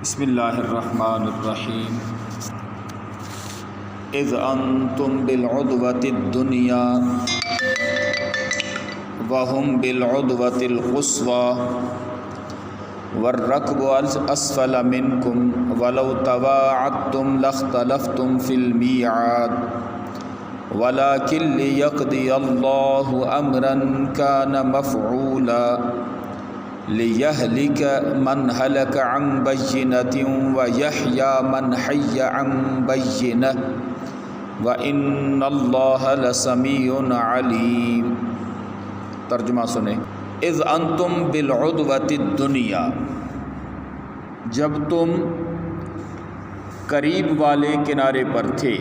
بسم اللہ الرحمن الرحیم اذ انتم بالعدوۃ الدنیا وهم بالعدوۃ القصوى والركب اسفل منكم ولو تواعدتم لاختلفتم في الميعاد ولكن ليقضي الله امرا كان مفعولا لِيَهْلِكَ مَنْ هَلَكَ عَنْ بَيِّنَةٍ وَيَحْيَى مَنْ حَيَّ عَنْ بَيِّنَةٍ وَإِنَّ اللَّهَ لَسَمِيعٌ عَلِيمٌ۔ ترجمہ سنیں۔ اذ انتم بالعدوۃ الدنیا، جب تم قریب والے کنارے پر تھے،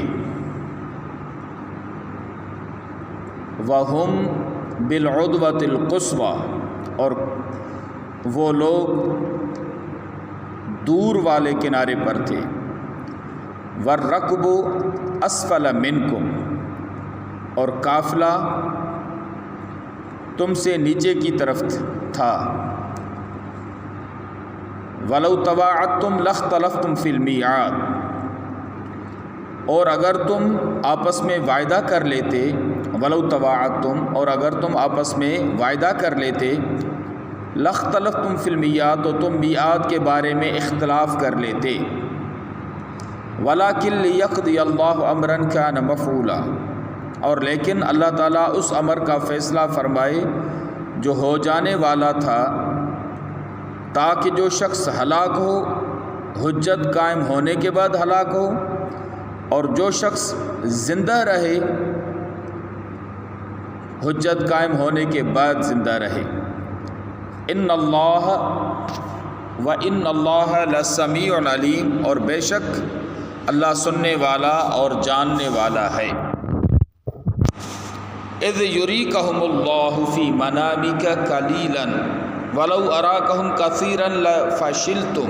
وَهُمْ بِالْعُدْوَةِ الْقُصْوَىٰ، اور وہ لوگ دور والے کنارے پر تھے، وَالرَّكْبُ أَسْفَلَ مِنْكُمْ، اور قافلہ تم سے نیچے کی طرف تھا، وَلَوْ تَوَاعَدْتُمْ لَاخْتَلَفْتُمْ فِي الْمِيعَادِ، اور اگر تم آپس میں وعدہ کر لیتے، وَلَوْ تَوَاعَدْتُمْ، اور اگر تم آپس میں وعدہ کر لیتے، لاختلفتم فی المیعاد، تو تم میعاد کے بارے میں اختلاف کر لیتے، ولیکن لیقضی اللہ امرا کان مفعولا، اور لیکن اللہ تعالیٰ اس امر کا فیصلہ فرمائے جو ہو جانے والا تھا، تاکہ جو شخص ہلاک ہو حجت قائم ہونے کے بعد ہلاک ہو، اور جو شخص زندہ رہے حجت قائم ہونے کے بعد زندہ رہے۔ ان اللہ لسمیع علیم، اور بے شک اللہ سننے والا اور جاننے والا ہے۔ اذ یریکہم اللہ فی منامک قلیلا ولو اراکہم کثیرا لفشلتم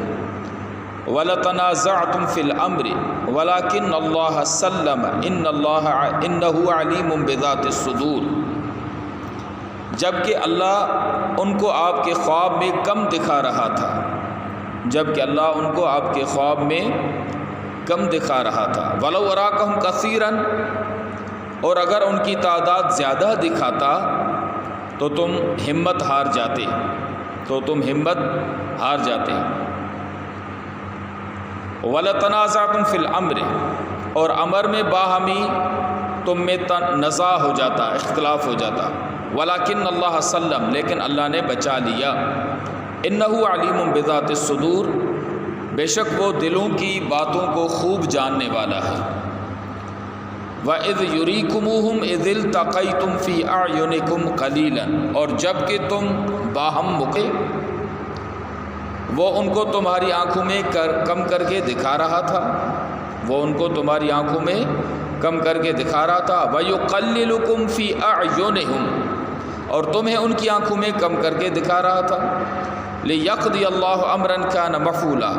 ولتنازعتم فی الامر ولکن اللہ سلم انہ علیم بذات الصدور۔ جبکہ اللہ ان کو آپ کے خواب میں کم دکھا رہا تھا، وَلَوْ أَرَاكَهُمْ كَثِيرًا، اور اگر ان کی تعداد زیادہ دکھاتا تو تم ہمت ہار جاتے، وَلَتَنَازَعْتُمْ فِي الْأَمْرِ، اور امر میں باہمی تم میں تنازع ہو جاتا، اختلاف ہو جاتا، ولیکن اللہ سلم، لیکن اللہ نے بچا لیا، انہ علیم بذات الصدور، بے شک وہ دلوں کی باتوں کو خوب جاننے والا ہے۔ وَإِذْ يُرِيكُمُوهُمْ إِذِ الْتَقَيْتُمْ فِي أَعْيُنِكُمْ قَلِيلًا، اور جب کہ تم باہم مکے، وہ ان کو تمہاری آنکھوں میں کم کر کے دکھا رہا تھا، وَيُقَلِّلُكُمْ فِي أَعْيُنِهِمْ، اور تمہیں ان کی آنکھوں میں کم کر کے دکھا رہا تھا، لِيَقْضِيَ اللَّهُ أَمْرًا كَانَ مَفْعُولًا،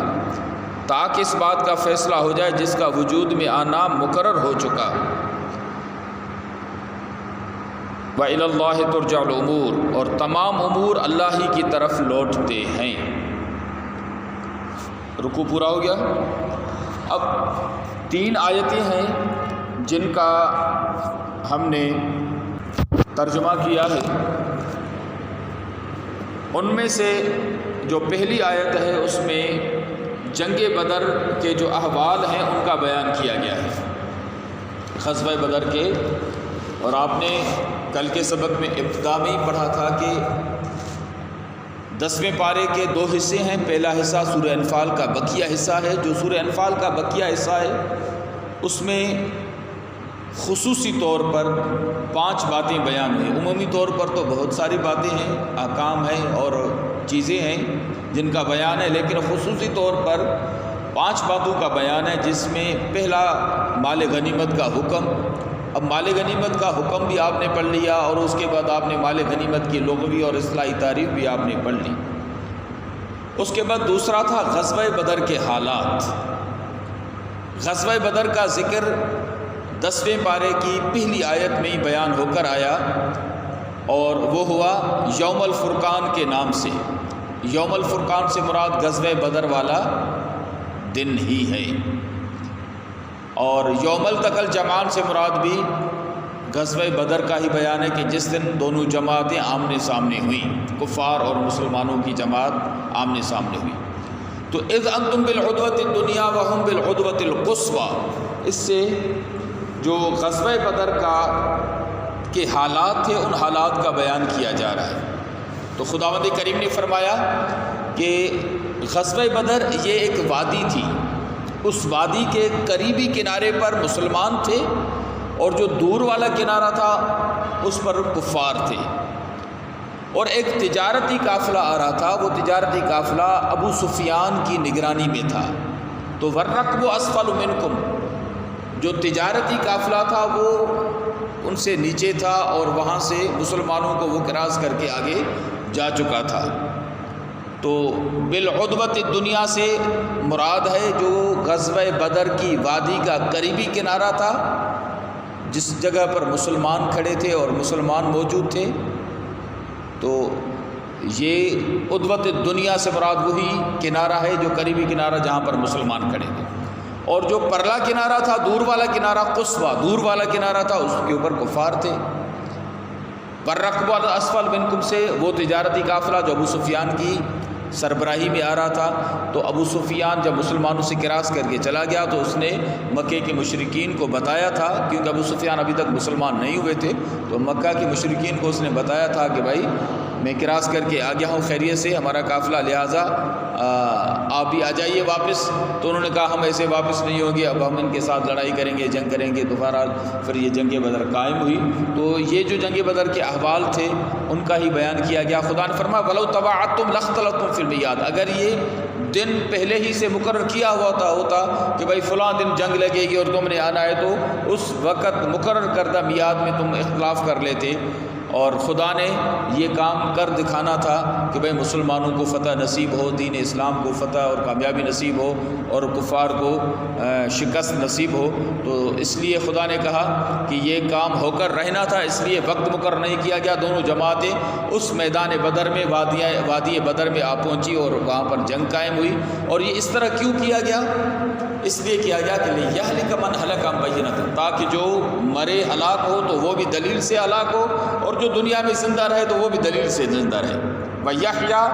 تاکہ اس بات کا فیصلہ ہو جائے جس کا وجود میں آنا مقرر ہو چکا۔ وَإِلَى اللَّهِ تُرْجَعُ الْأُمُورُ، اور تمام امور اللہ ہی کی طرف لوٹتے ہیں۔ رکوع پورا ہو گیا۔ اب 3 آیتیں ہیں جن کا ہم نے ترجمہ کیا ہے، ان میں سے جو پہلی آیت ہے اس میں جنگ بدر کے جو احوال ہیں ان کا بیان کیا گیا ہے، غزوہ بدر کے، اور آپ نے کل کے سبق میں ابتدا میں ہی پڑھا تھا کہ 10ویں پارے کے 2 حصے ہیں۔ پہلا حصہ سورہ انفال کا بقیہ حصہ ہے، جو سورہ انفال کا بقیہ حصہ ہے اس میں خصوصی طور پر 5 باتیں بیان ہوئی۔ عمومی طور پر تو بہت ساری باتیں ہیں، احکام ہیں اور چیزیں ہیں جن کا بیان ہے، لیکن خصوصی طور پر 5 باتوں کا بیان ہے، جس میں پہلا مال غنیمت کا حکم۔ اب مال غنیمت کا حکم بھی آپ نے پڑھ لیا، اور اس کے بعد آپ نے مال غنیمت کی لغوی اور اصطلاحی تعریف بھی آپ نے پڑھ لی۔ اس کے بعد دوسرا تھا غزوہ بدر کے حالات۔ غزوہ بدر کا ذکر 10ویں پارے کی پہلی آیت میں ہی بیان ہو کر آیا، اور وہ ہوا یوم الفرقان کے نام سے۔ یوم الفرقان سے مراد غزوہ بدر والا دن ہی ہے۔ اور یوم التقى الجمعان سے مراد بھی غزوہ بدر کا ہی بیان ہے کہ جس دن دونوں جماعتیں آمنے سامنے ہوئیں، کفار اور مسلمانوں کی جماعت آمنے سامنے ہوئی۔ تو اذ انتم بالعدوۃ الدنیا وهم بالعدوۃ القصوى، اس سے جو غزوہ بدر کے حالات تھے ان حالات کا بیان کیا جا رہا ہے۔ تو خداوند کریم نے فرمایا کہ غزوہ بدر یہ ایک وادی تھی، اس وادی کے قریبی کنارے پر مسلمان تھے اور جو دور والا کنارہ تھا اس پر کفار تھے، اور ایک تجارتی قافلہ آ رہا تھا، وہ تجارتی قافلہ ابو سفیان کی نگرانی میں تھا۔ تو والرکب اسفل منکم، جو تجارتی قافلہ تھا وہ ان سے نیچے تھا اور وہاں سے مسلمانوں کو وہ کراس کر کے آگے جا چکا تھا۔ تو بالعدوۃ الدنیا سے مراد ہے جو غزوہ بدر کی وادی کا قریبی کنارہ تھا، جس جگہ پر مسلمان کھڑے تھے اور مسلمان موجود تھے۔ تو یہ عدوۃ الدنیا سے مراد وہی کنارہ ہے جو قریبی کنارہ جہاں پر مسلمان کھڑے تھے، اور جو پرلا کنارہ تھا، دور والا کنارہ قصویٰ، دور والا کنارہ تھا، اس کے اوپر کفار تھے۔ والرکب اسفل منکم سے وہ تجارتی قافلہ جو ابو سفیان کی سربراہی میں آ رہا تھا۔ تو ابو سفیان جب مسلمانوں سے کراس کر کے چلا گیا تو اس نے مکے کے مشرکین کو بتایا تھا، کیونکہ ابو سفیان ابھی تک مسلمان نہیں ہوئے تھے، تو مکہ کے مشرکین کو اس نے بتایا تھا کہ بھائی میں کراس کر کے آ گیا ہوں خیریت سے، ہمارا قافلہ، لہٰذا آپ بھی آ جائیے واپس۔ تو انہوں نے کہا ہم ایسے واپس نہیں ہوں گے، اب ہم ان کے ساتھ لڑائی کریں گے، جنگ کریں گے۔ تو بہرحال پھر یہ جنگ بدر قائم ہوئی۔ تو یہ جو جنگ بدر کے احوال تھے ان کا ہی بیان کیا گیا۔ خدا نے فرمایا وَلَوْ تَوَعَدتُّمْ لَاخْتَلَفْتُمْ فِي الْمِيعَادِ، اگر یہ دن پہلے ہی سے مقرر کیا ہوا ہوتا کہ بھائی فلاں دن جنگ لگے گی اور تم نے آنا ہے، تو اس وقت مقرر کردہ میعاد میں تم اختلاف کر لیتے۔ اور خدا نے یہ کام کر دکھانا تھا کہ بھئی مسلمانوں کو فتح نصیب ہو، دین اسلام کو فتح اور کامیابی نصیب ہو اور کفار کو شکست نصیب ہو۔ تو اس لیے خدا نے کہا کہ یہ کام ہو کر رہنا تھا، اس لیے وقت مقرر نہیں کیا گیا۔ دونوں جماعتیں اس میدان بدر میں، وادی بدر میں آ پہنچی اور وہاں پر جنگ قائم ہوئی۔ اور یہ اس طرح کیوں کیا گیا؟ اس لیے کیا گیا کہ لِيَهْلِكَ مَنْ هَلَكَ عَنْ بَيِّنَةٍ، تاکہ جو مرے ہلاک ہو تو وہ بھی دلیل سے ہلاک ہو، اور جو دنیا میں زندہ رہے تو وہ بھی دلیل سے زندہ رہے۔ وَيَحْيَىٰ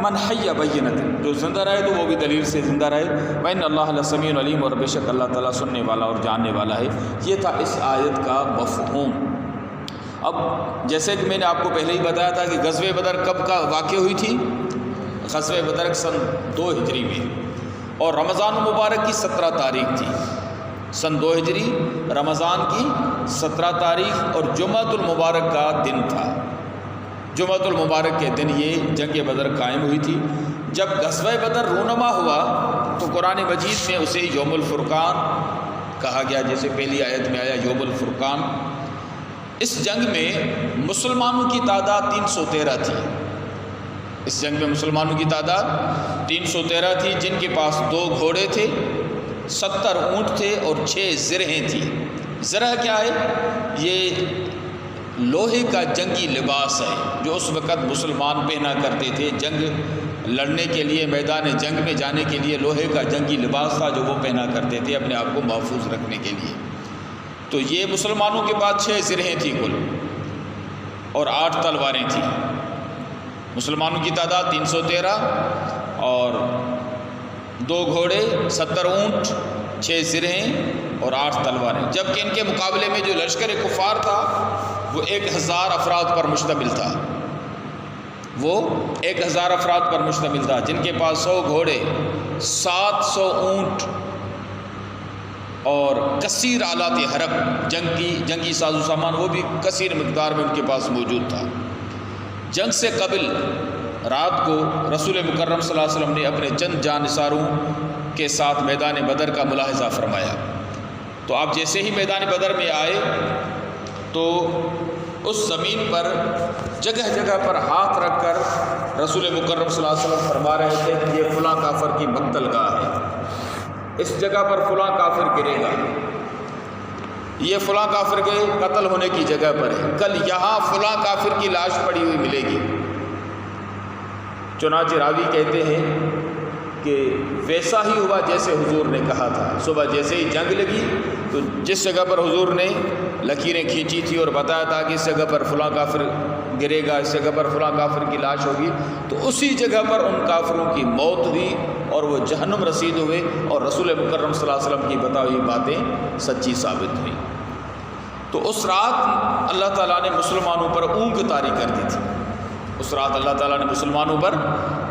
مَنْ حَيَّ بَيِّنَةٍ، جو زندہ رہے تو وہ بھی دلیل سے زندہ رہے۔ وَإِنَّ اللَّهَ لَسَمِيعٌ عَلِيمٌ، اور بے شک اللہ تعالیٰ سننے والا اور جاننے والا ہے۔ یہ تھا اس آیت کا مفہوم۔ اب جیسے کہ میں نے آپ کو پہلے ہی بتایا تھا کہ غزوہ بدر کب کا واقع ہوئی تھی؟ غزوہ بدر سن 2 ہجری میں، اور رمضان المبارک کی 17 تاریخ تھی، سن 2 ہجری رمضان کی 17 تاریخ، اور جمعۃ المبارک کا دن تھا۔ جمعۃ المبارک کے دن یہ جنگ بدر قائم ہوئی تھی۔ جب غزوہ بدر رونما ہوا تو قرآن مجید میں اسے یوم الفرقان کہا گیا، جیسے پہلی آیت میں آیا یوم الفرقان۔ اس جنگ میں مسلمانوں کی تعداد 313 تھی۔ اس جنگ میں مسلمانوں کی تعداد 313 تھی، جن کے پاس 2 گھوڑے تھے، 70 اونٹ تھے اور 6 زرہیں تھیں۔ زرہ کیا ہے؟ یہ لوہے کا جنگی لباس ہے جو اس وقت مسلمان پہنا کرتے تھے، جنگ لڑنے کے لیے، میدان جنگ میں جانے کے لیے لوہے کا جنگی لباس تھا جو وہ پہنا کرتے تھے اپنے آپ کو محفوظ رکھنے کے لیے۔ تو یہ مسلمانوں کے پاس 6 زرہیں تھیں کل، اور 8 تلواریں تھیں۔ مسلمانوں کی تعداد 313 اور 2 گھوڑے، 70 اونٹ، 6 زرہیں اور 8 تلواریں، جبکہ ان کے مقابلے میں جو لشکر کفار تھا وہ 1000 افراد پر مشتمل تھا۔ وہ 1000 افراد پر مشتمل تھا، جن کے پاس 100 گھوڑے، 700 اونٹ اور کثیر آلات حرب، جنگی ساز و سامان، وہ بھی کثیر مقدار میں ان کے پاس موجود تھا۔ جنگ سے قبل رات کو رسول مکرم صلی اللہ علیہ وسلم نے اپنے چند جانثاروں کے ساتھ میدان بدر کا ملاحظہ فرمایا۔ تو آپ جیسے ہی میدان بدر میں آئے تو اس زمین پر جگہ جگہ پر ہاتھ رکھ کر رسول مکرم صلی اللہ علیہ وسلم فرما رہے تھے کہ یہ فلاں کافر کی مقتل گاہ ہے، اس جگہ پر فلاں کافر گرے گا، یہ فلاں کافر کے قتل ہونے کی جگہ پر ہے، کل یہاں فلاں کافر کی لاش پڑی ہوئی ملے گی۔ چنانچہ راوی کہتے ہیں کہ ویسا ہی ہوا جیسے حضور نے کہا تھا۔ صبح جیسے ہی جنگ لگی تو جس جگہ پر حضور نے لکیریں کھینچی تھی اور بتایا تھا کہ اس جگہ پر فلاں کافر گرے گا، اس جگہ پر فلاں کافر کی لاش ہوگی، تو اسی جگہ پر ان کافروں کی موت ہوئی اور وہ جہنم رسید ہوئے، اور رسول مکرم صلی اللہ علیہ وسلم کی بتائی ہوئی باتیں سچی ثابت ہوئیں۔ تو اس رات اللہ تعالیٰ نے مسلمانوں پر اونگ طاری کر دی تھی، اس رات اللہ تعالیٰ نے مسلمانوں پر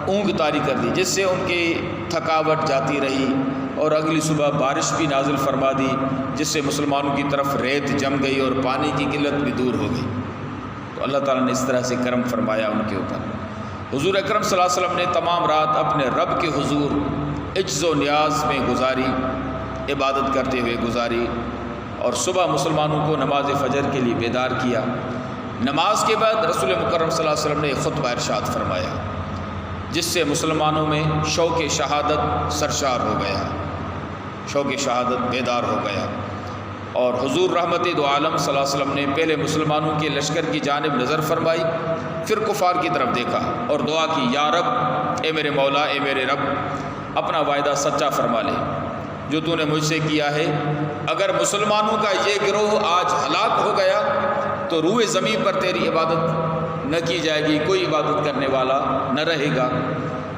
اونگ طاری کر دی، جس سے ان کی تھکاوٹ جاتی رہی، اور اگلی صبح بارش بھی نازل فرما دی، جس سے مسلمانوں کی طرف ریت جم گئی اور پانی کی قلت بھی دور ہو گئی۔ تو اللہ تعالیٰ نے اس طرح سے کرم فرمایا ان کے اوپر۔ حضور اکرم صلی اللہ علیہ وسلم نے تمام رات اپنے رب کے حضور عجز و نیاز میں گزاری، عبادت کرتے ہوئے گزاری، اور صبح مسلمانوں کو نماز فجر کے لیے بیدار کیا۔ نماز کے بعد رسول مکرم صلی اللہ علیہ وسلم نے ایک خطبہ ارشاد فرمایا، جس سے مسلمانوں میں شوق شہادت سرشار ہو گیا، شوق شہادت بیدار ہو گیا، اور حضور رحمت دو عالم صلی اللہ علیہ وسلم نے پہلے مسلمانوں کے لشکر کی جانب نظر فرمائی، پھر کفار کی طرف دیکھا اور دعا کی، یا رب، اے میرے مولا، اے میرے رب، اپنا وعدہ سچا فرما لے جو تو نے مجھ سے کیا ہے۔ اگر مسلمانوں کا یہ گروہ آج ہلاک ہو گیا تو روئے زمین پر تیری عبادت نہ کی جائے گی، کوئی عبادت کرنے والا نہ رہے گا۔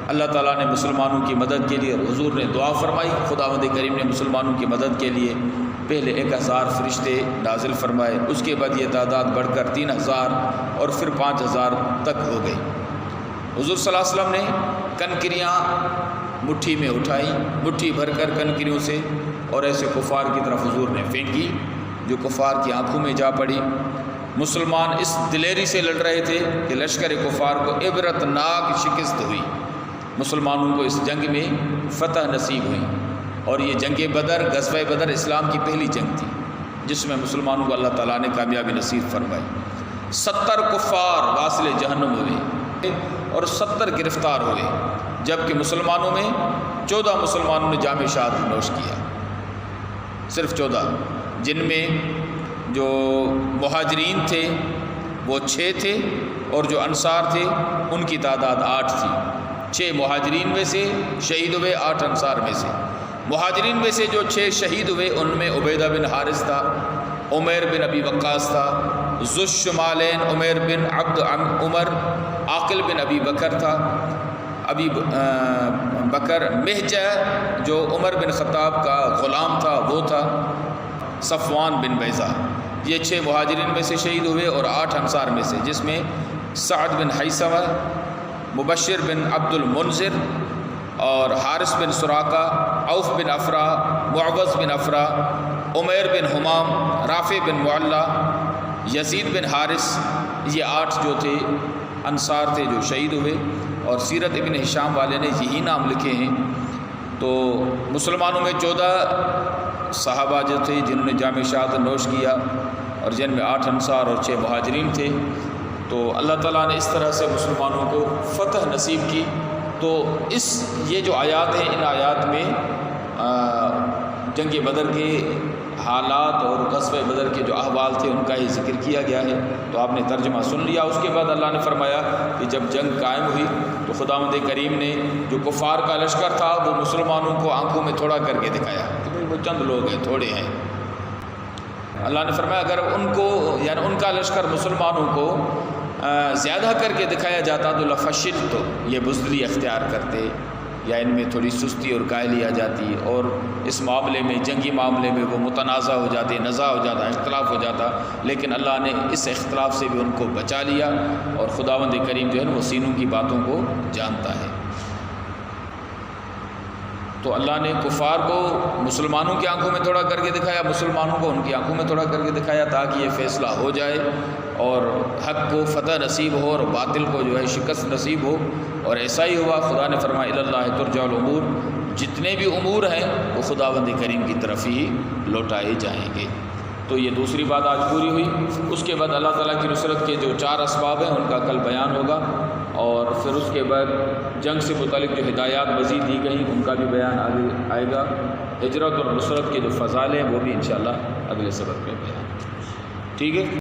اللہ تعالیٰ نے مسلمانوں کی مدد کے لیے، حضور نے دعا فرمائی، خداوند کریم نے مسلمانوں کی مدد کے لیے پہلے 1000 فرشتے نازل فرمائے، اس کے بعد یہ تعداد بڑھ کر 3000 اور پھر 5000 تک ہو گئی۔ حضور صلی اللہ علیہ وسلم نے کنکریاں مٹھی میں اٹھائی، مٹھی بھر کر کنکریوں سے، اور ایسے کفار کی طرف حضور نے پھینکی جو کفار کی آنکھوں میں جا پڑی۔ مسلمان اس دلیری سے لڑ رہے تھے کہ لشکر کفار کو عبرت ناک شکست ہوئی، مسلمانوں کو اس جنگ میں فتح نصیب ہوئی، اور یہ جنگ بدر، غزوہ بدر اسلام کی پہلی جنگ تھی جس میں مسلمانوں کو اللہ تعالیٰ نے کامیابی نصیب فرمائی۔ 70 کفار واصل جہنم ہوئے اور 70 گرفتار ہوئے، جبکہ مسلمانوں میں 14 مسلمانوں نے جام شہادت نوش کیا، صرف 14، جن میں جو مہاجرین تھے وہ 6 تھے، اور جو انصار تھے ان کی تعداد 8 تھی۔ 6 مہاجرین میں سے شہید ہوئے، 8 انصار میں سے۔ مہاجرین میں سے جو 6 شہید ہوئے ان میں عبیدہ بن حارث تھا، عمیر بن ابی وقاص تھا، ذو الشمالین عمیر بن عبد عمر، عاقل بن ابی بکر تھا، ابی بکر مہجہ جو عمر بن خطاب کا غلام تھا وہ تھا، صفوان بن بیضہ۔ یہ 6 مہاجرین میں سے شہید ہوئے اور 8 انصار میں سے، جس میں سعد بن حیثمہ، مبشر بن عبد المنذر، اور حارث بن سراقہ، عوف بن افرا، معوذ بن افرا، عمیر بن حمام، رافع بن معلہ، یزید بن حارث، یہ 8 جو تھے انصار تھے جو شہید ہوئے، اور سیرت ابن ہشام والے نے یہی نام لکھے ہیں۔ تو مسلمانوں میں 14 صحابہ جو تھے جنہوں نے جام شہادت نوش کیا، اور جن میں 8 انصار اور 6 مہاجرین تھے۔ تو اللہ تعالیٰ نے اس طرح سے مسلمانوں کو فتح نصیب کی۔ تو یہ جو آیات ہیں، ان آیات میں جنگ بدر کے حالات اور غزوہ بدر کے جو احوال تھے ان کا ہی ذکر کیا گیا ہے۔ تو آپ نے ترجمہ سن لیا۔ اس کے بعد اللہ نے فرمایا کہ جب جنگ قائم ہوئی تو خداوند کریم نے جو کفار کا لشکر تھا وہ مسلمانوں کو آنکھوں میں تھوڑا کر کے دکھایا کہ وہ چند لوگ ہیں، تھوڑے ہیں۔ اللہ نے فرمایا اگر ان کو، یعنی ان کا لشکر مسلمانوں کو زیادہ کر کے دکھایا جاتا تو لفشل، تو یہ بزدلی اختیار کرتے، یا ان میں تھوڑی سستی اور کاہلی آ جاتی، اور اس معاملے میں، جنگی معاملے میں وہ متنازع ہو جاتے، نزاع ہو جاتا، اختلاف ہو جاتا۔ لیکن اللہ نے اس اختلاف سے بھی ان کو بچا لیا، اور خداوند کریم جو ہے وہ سینوں کی باتوں کو جانتا ہے۔ تو اللہ نے کفار کو مسلمانوں کی آنکھوں میں تھوڑا کر کے دکھایا، مسلمانوں کو ان کی آنکھوں میں تھوڑا کر کے دکھایا، تاکہ یہ فیصلہ ہو جائے اور حق کو فتح نصیب ہو اور باطل کو جو ہے شکست نصیب ہو۔ اور ایسا ہی ہوا۔ خدا نے فرمایا الی اللہ ترجع الامور، جتنے بھی امور ہیں وہ خداوند کریم کی طرف ہی لوٹائے جائیں گے۔ تو یہ دوسری بات آج پوری ہوئی۔ اس کے بعد اللہ تعالیٰ کی نصرت کے جو 4 اسباب ہیں ان کا کل بیان ہوگا، اور پھر اس کے بعد جنگ سے متعلق جو ہدایات مزید دی گئیں ان کا بھی بیان آگے آئے گا۔ ہجرت اور نصرت کے جو فضائل ہیں وہ بھی انشاءاللہ اگلے سبق میں بیان۔ ٹھیک ہے۔